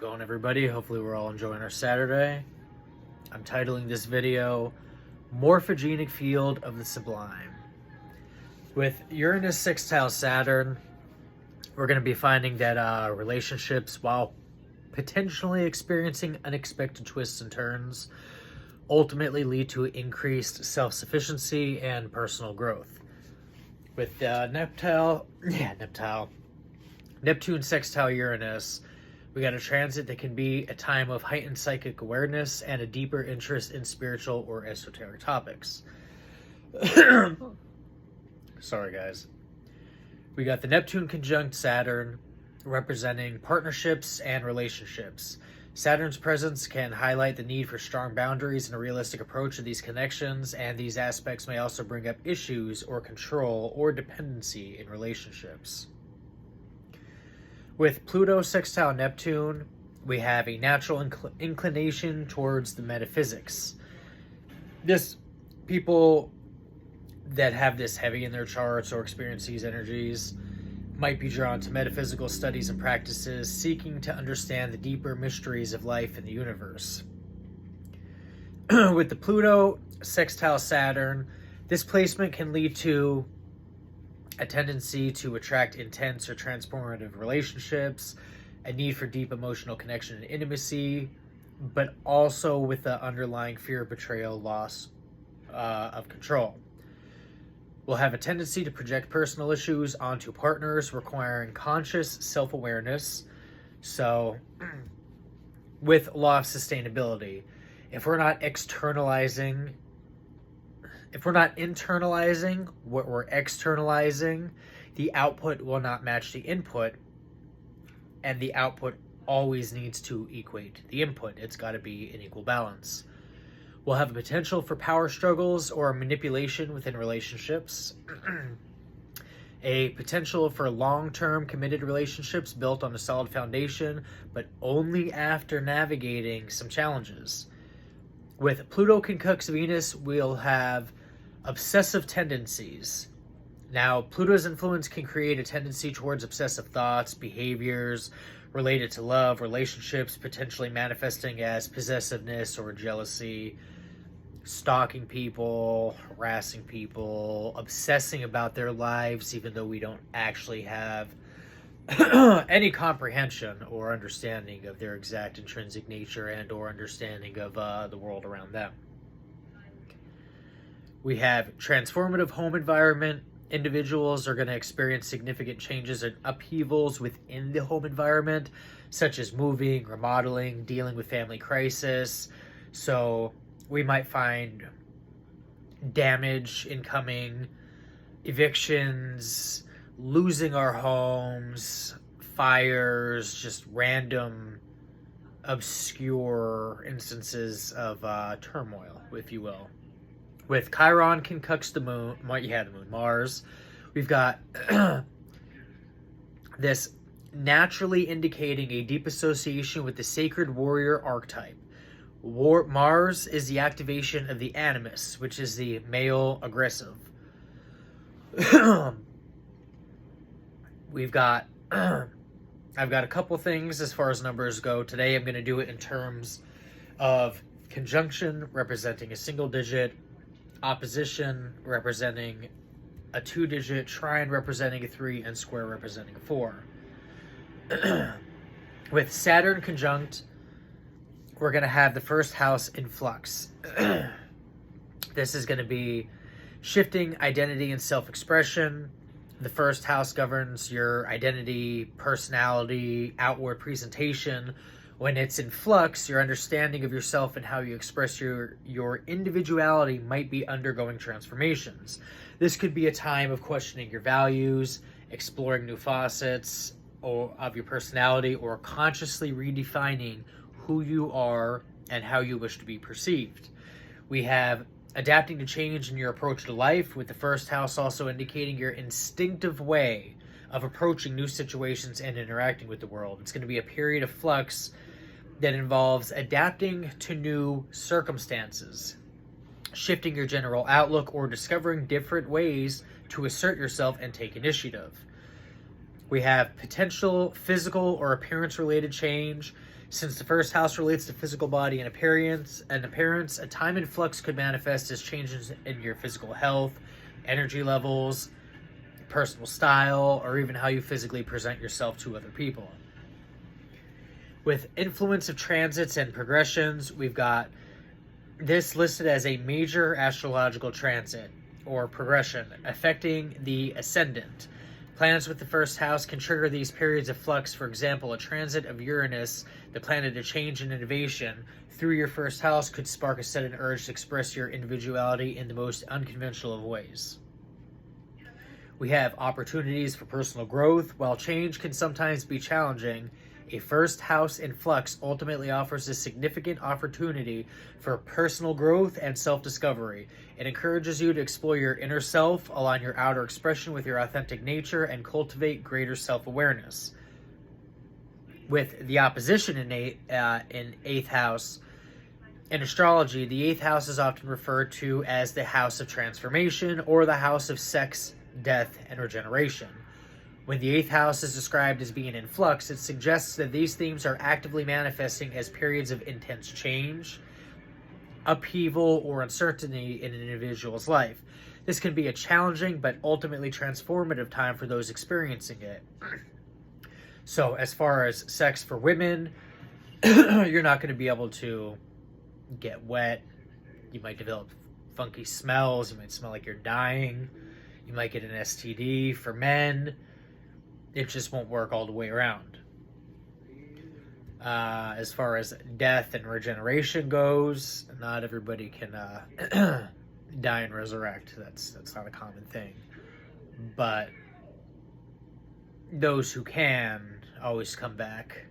going, everybody? Hopefully we're all enjoying our Saturday. I'm titling this video Morphogenic Field of the Sublime. With Uranus sextile Saturn, we're going to be finding that relationships, while potentially experiencing unexpected twists and turns, ultimately lead to increased self-sufficiency and personal growth. With Neptune sextile Uranus, we got a transit that can be a time of heightened psychic awareness and a deeper interest in spiritual or esoteric topics. Sorry, guys. We got the Neptune conjunct Saturn, representing partnerships and relationships. Saturn's presence can highlight the need for strong boundaries and a realistic approach to these connections, and these aspects may also bring up issues or control or dependency in relationships. With Pluto sextile Neptune, we have a natural inclination towards the metaphysics. People that have this heavy in their charts or experience these energies might be drawn to metaphysical studies and practices, seeking to understand the deeper mysteries of life in the universe. With the Pluto sextile Saturn, this placement can lead to a tendency to attract intense or transformative relationships, a need for deep emotional connection and intimacy, but also with the underlying fear of betrayal, loss of control. We'll have a tendency to project personal issues onto partners, requiring conscious self-awareness. So, with law of sustainability, if we're not internalizing what we're externalizing, the output will not match the input, and the output always needs to equate the input. It's got to be an equal balance. We'll have a potential for power struggles or manipulation within relationships. A potential for long-term committed relationships built on a solid foundation, but only after navigating some challenges. With Pluto conjunct Venus, we'll have obsessive tendencies. Now, Pluto's influence can create a tendency towards obsessive thoughts, behaviors related to love, relationships, potentially manifesting as possessiveness or jealousy, stalking people, harassing people, obsessing about their lives, even though we don't actually have any comprehension or understanding of their exact intrinsic nature and or understanding of the world around them. We have transformative home environment. Individuals are going to experience significant changes and upheavals within the home environment, such as moving, remodeling, dealing with family crisis. So we might find damage incoming, evictions, losing our homes, fires, just random, obscure instances of turmoil, if you will. With Chiron conjuncts the moon, Mars, we've got this naturally indicating a deep association with the sacred warrior archetype. Mars is the activation of the animus, which is the male aggressive. I've got a couple things as far as numbers go. Today I'm going to do it in terms of conjunction representing a single digit, opposition representing a 2-digit, trine representing a 3, and square representing a 4. With Saturn conjunct, we're going to have the first house in flux. This is going to be shifting identity and self-expression. The first house governs your identity, personality, outward presentation. When it's in flux, your understanding of yourself and how you express your individuality might be undergoing transformations. This could be a time of questioning your values, exploring new facets of your personality, or consciously redefining who you are and how you wish to be perceived. We have adapting to change in your approach to life, with the first house also indicating your instinctive way of approaching new situations and interacting with the world. It's going to be a period of flux that involves adapting to new circumstances, shifting your general outlook, or discovering different ways to assert yourself and take initiative. We have potential physical or appearance-related change, Since the first house relates to physical body and appearance, a time in flux could manifest as changes in your physical health, energy levels, personal style, or even how you physically present yourself to other people. With influence of transits and progressions, we've got this listed as a major astrological transit or progression affecting the ascendant. Planets with the first house can trigger these periods of flux. For example, a transit of Uranus, the planet of change and innovation, through your first house could spark a sudden urge to express your individuality in the most unconventional of ways. We have opportunities for personal growth. While change can sometimes be challenging, a first house in flux ultimately offers a significant opportunity for personal growth and self-discovery. It encourages you to explore your inner self, align your outer expression with your authentic nature, and cultivate greater self-awareness. With the opposition in eighth house, in astrology, the eighth house is often referred to as the house of transformation or the house of sex, death, and regeneration. When the eighth house is described as being in flux, it suggests that these themes are actively manifesting as periods of intense change, upheaval, or uncertainty in an individual's life. This can be a challenging but ultimately transformative time for those experiencing it. So, as far as sex for women, you're not going to be able to get wet. You might develop funky smells. You might smell like you're dying. You might get an STD. For men, it just won't work all the way around. As far as death and regeneration goes, not everybody can die and resurrect. That's not a common thing. But those who can always come back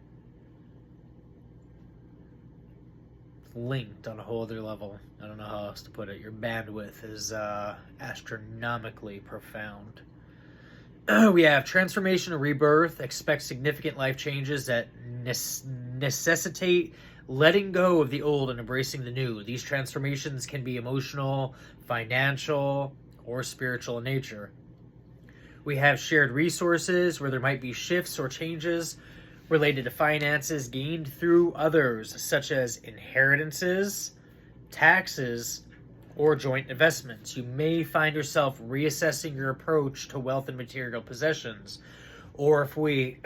linked on a whole other level. I don't know how else to put it. Your bandwidth is astronomically profound. We have transformation and rebirth. Expect significant life changes that necessitate letting go of the old and embracing the new. These transformations can be emotional, financial, or spiritual in nature. We have shared resources where there might be shifts or changes related to finances gained through others, such as inheritances, taxes, or joint investments. You may find yourself reassessing your approach to wealth and material possessions, or if we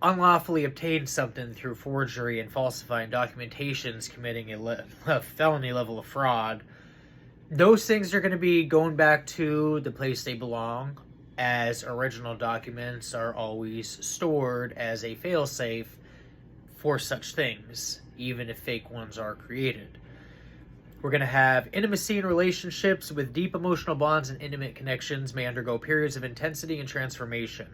unlawfully obtain something through forgery and falsifying documentations, committing a felony level of fraud, those things are going to be going back to the place they belong, as original documents are always stored as a failsafe for such things, even if fake ones are created. We're going to have intimacy in relationships with deep emotional bonds and intimate connections may undergo periods of intensity and transformation.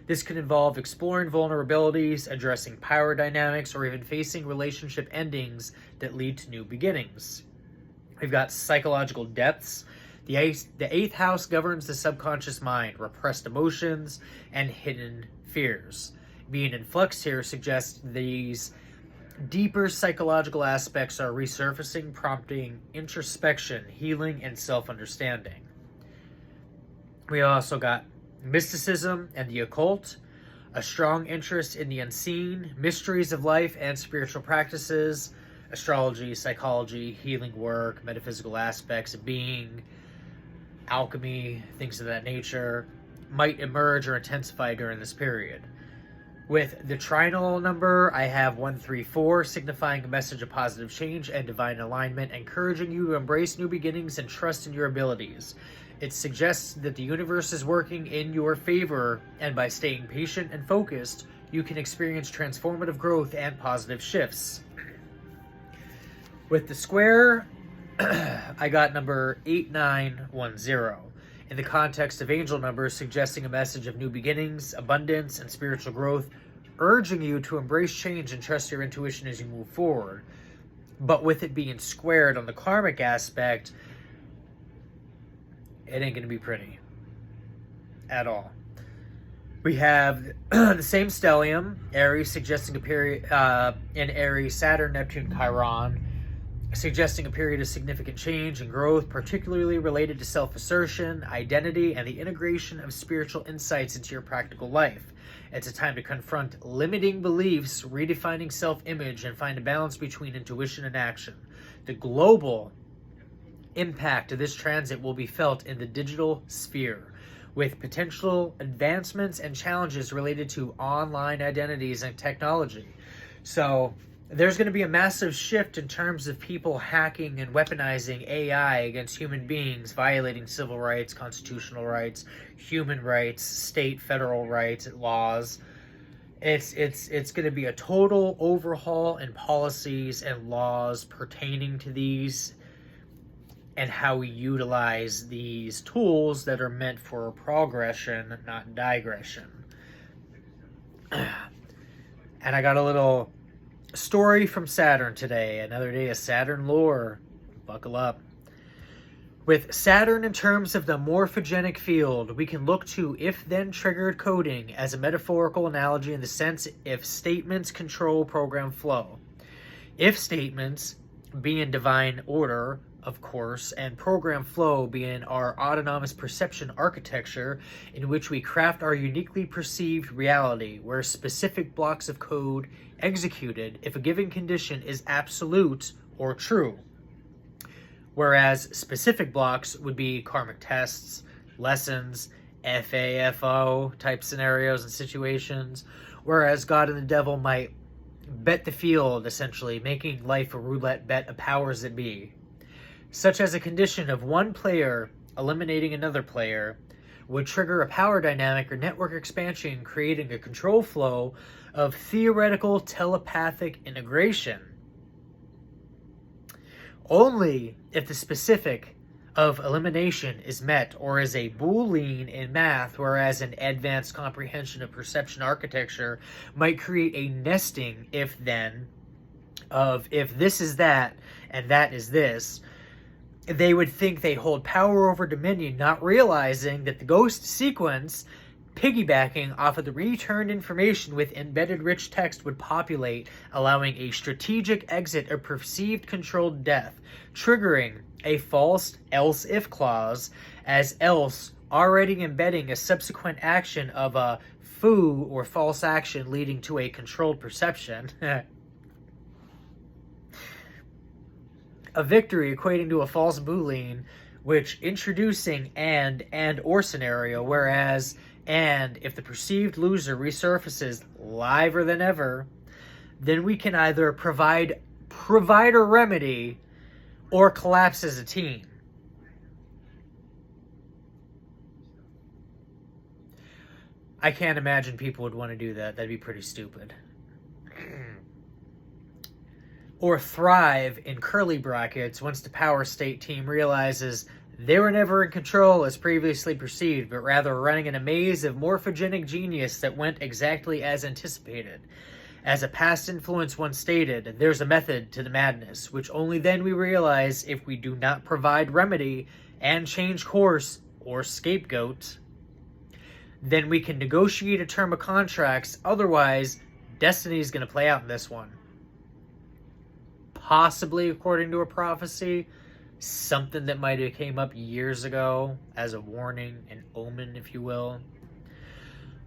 This can involve exploring vulnerabilities, addressing power dynamics, or even facing relationship endings that lead to new beginnings. We've got psychological depths. The eighth house governs the subconscious mind, repressed emotions, and hidden fears. Being in flux here suggests these deeper psychological aspects are resurfacing, prompting introspection, healing, and self-understanding. We also got mysticism and the occult, a strong interest in the unseen, mysteries of life, and spiritual practices, astrology, psychology, healing work, metaphysical aspects of being, alchemy, things of that nature, might emerge or intensify during this period. With the trinal number, I have 134, signifying a message of positive change and divine alignment, encouraging you to embrace new beginnings and trust in your abilities. It suggests that the universe is working in your favor, and by staying patient and focused, you can experience transformative growth and positive shifts. With the square, I got number 8910. In the context of angel numbers, suggesting a message of new beginnings, abundance, and spiritual growth, urging you to embrace change and trust your intuition as you move forward. But with it being squared on the karmic aspect, it ain't going to be pretty at all. We have the same stellium, Aries, suggesting a period in Aries, Saturn, Neptune, Chiron, suggesting a period of significant change and growth, particularly related to self-assertion, identity, and the integration of spiritual insights into your practical life. It's a time to confront limiting beliefs, redefining self-image, and find a balance between intuition and action. The global impact of this transit will be felt in the digital sphere, with potential advancements and challenges related to online identities and technology. So there's going to be a massive shift in terms of people hacking and weaponizing AI against human beings, violating civil rights, constitutional rights, human rights, state, federal rights, laws. It's going to be a total overhaul in policies and laws pertaining to these and how we utilize these tools that are meant for progression, not digression. And I got a little story from Saturn today. Another day of Saturn lore. Buckle up. With Saturn in terms of the morphogenic field, we can look to if-then triggered coding as a metaphorical analogy in the sense if statements control program flow. If statements, being divine order, of course, and program flow being our autonomous perception architecture in which we craft our uniquely perceived reality, where specific blocks of code executed if a given condition is absolute or true, whereas specific blocks would be karmic tests, lessons, FAFO type scenarios and situations, whereas God and the devil might bet the field, essentially, making life a roulette bet of powers that be, such as a condition of one player eliminating another player would trigger a power dynamic or network expansion, creating a control flow of theoretical telepathic integration. Only if the specific of elimination is met or is a boolean in math, whereas an advanced comprehension of perception architecture might create a nesting if-then of if this is that and that is this, they would think they hold power over dominion, not realizing that the ghost sequence, piggybacking off of the returned information with embedded rich text, would populate, allowing a strategic exit of perceived controlled death, triggering a false else-if clause, as else already embedding a subsequent action of a foo or false action leading to a controlled perception. A victory equating to a false boolean, which introducing and or scenario, whereas and if the perceived loser resurfaces liver than ever, then we can either provide a remedy or collapse as a team. I can't imagine people would want to do that. That'd be pretty stupid. Or thrive in curly brackets once the power state team realizes they were never in control as previously perceived, but rather running in a maze of morphogenic genius that went exactly as anticipated. As a past influence once stated, there's a method to the madness, which only then we realize if we do not provide remedy and change course or scapegoat, then we can negotiate a term of contracts. Otherwise, destiny is going to play out in this one. Possibly, according to a prophecy, something that might have came up years ago as a warning, an omen, if you will.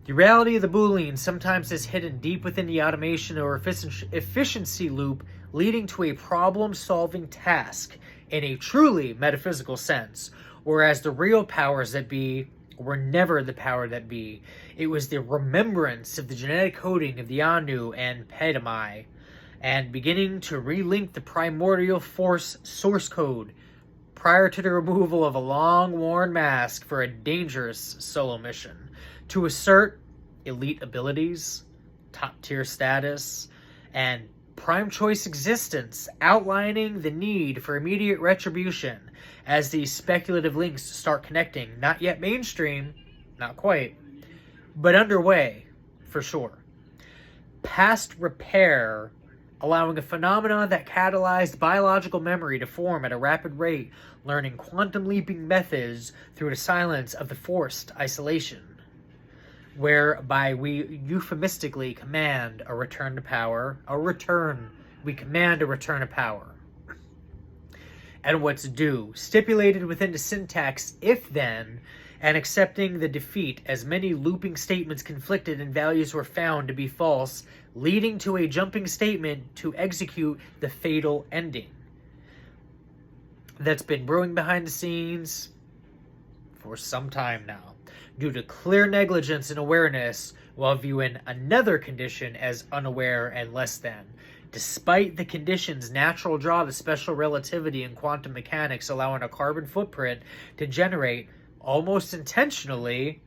The reality of the Boolean sometimes is hidden deep within the automation or efficiency loop, leading to a problem-solving task in a truly metaphysical sense, whereas the real powers that be were never the power that be. It was the remembrance of the genetic coding of the Anu and Pedamai, and beginning to relink the primordial force source code prior to the removal of a long-worn mask for a dangerous solo mission to assert elite abilities, top-tier status, and prime choice existence, outlining the need for immediate retribution as these speculative links start connecting. Not yet mainstream, not quite, but underway, for sure. Past repair, allowing a phenomenon that catalyzed biological memory to form at a rapid rate, learning quantum leaping methods through the silence of the forced isolation, whereby we euphemistically command a return to power, we command a return of power. And what's due, stipulated within the syntax if-then, and accepting the defeat as many looping statements conflicted and values were found to be false, leading to a jumping statement to execute the fatal ending. That's been brewing behind the scenes for some time now, due to clear negligence and awareness, while viewing another condition as unaware and less than. Despite the condition's natural draw to special relativity and quantum mechanics allowing a carbon footprint to generate, almost intentionally,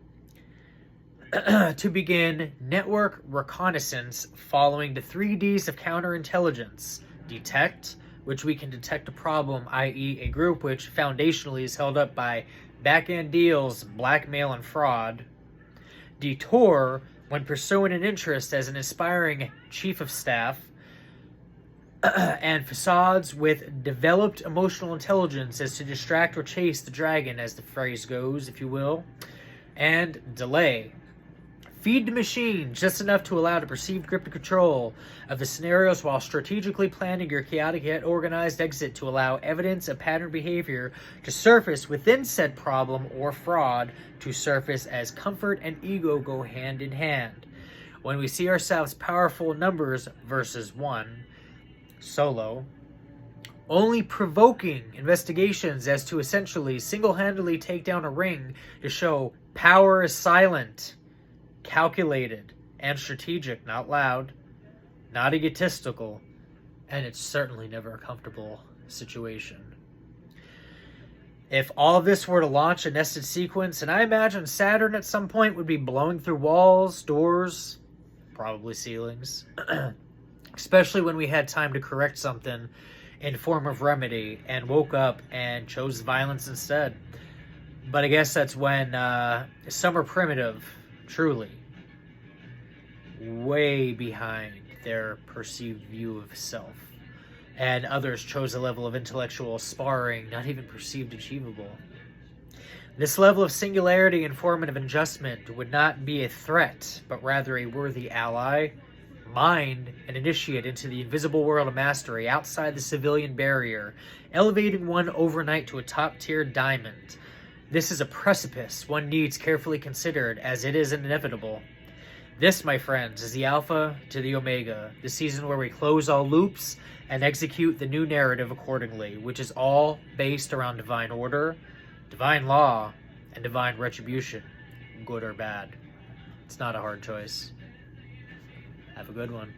to begin network reconnaissance following the 3Ds of counterintelligence. Detect, which we can detect a problem, i.e. a group which foundationally is held up by back-end deals, blackmail, and fraud. Detour, when pursuing an interest as an aspiring chief of staff. And facades with developed emotional intelligence as to distract or chase the dragon, as the phrase goes, if you will. And delay. Feed the machine just enough to allow the perceived grip and control of the scenarios while strategically planning your chaotic yet organized exit to allow evidence of pattern behavior to surface within said problem or fraud to surface as comfort and ego go hand in hand. When we see ourselves powerful numbers versus one, solo, only provoking investigations as to essentially single-handedly take down a ring to show power is silent, calculated, and strategic, not loud, not egotistical, and it's certainly never a comfortable situation. If all of this were to launch a nested sequence, and I imagine Saturn at some point would be blowing through walls, doors, probably ceilings, especially when we had time to correct something in form of remedy and woke up and chose violence instead. But I guess that's when some are primitive, truly, way behind their perceived view of self, and others chose a level of intellectual sparring not even perceived achievable. This level of singularity and formative adjustment would not be a threat, but rather a worthy ally, mind and initiate into the invisible world of mastery outside the civilian barrier, elevating one overnight to a top-tier diamond. This is a precipice one needs carefully considered, as it is inevitable. This, my friends, is the Alpha to the Omega, the season where we close all loops and execute the new narrative accordingly, which is all based around divine order, divine law, and divine retribution, good or bad. It's not a hard choice. Have a good one.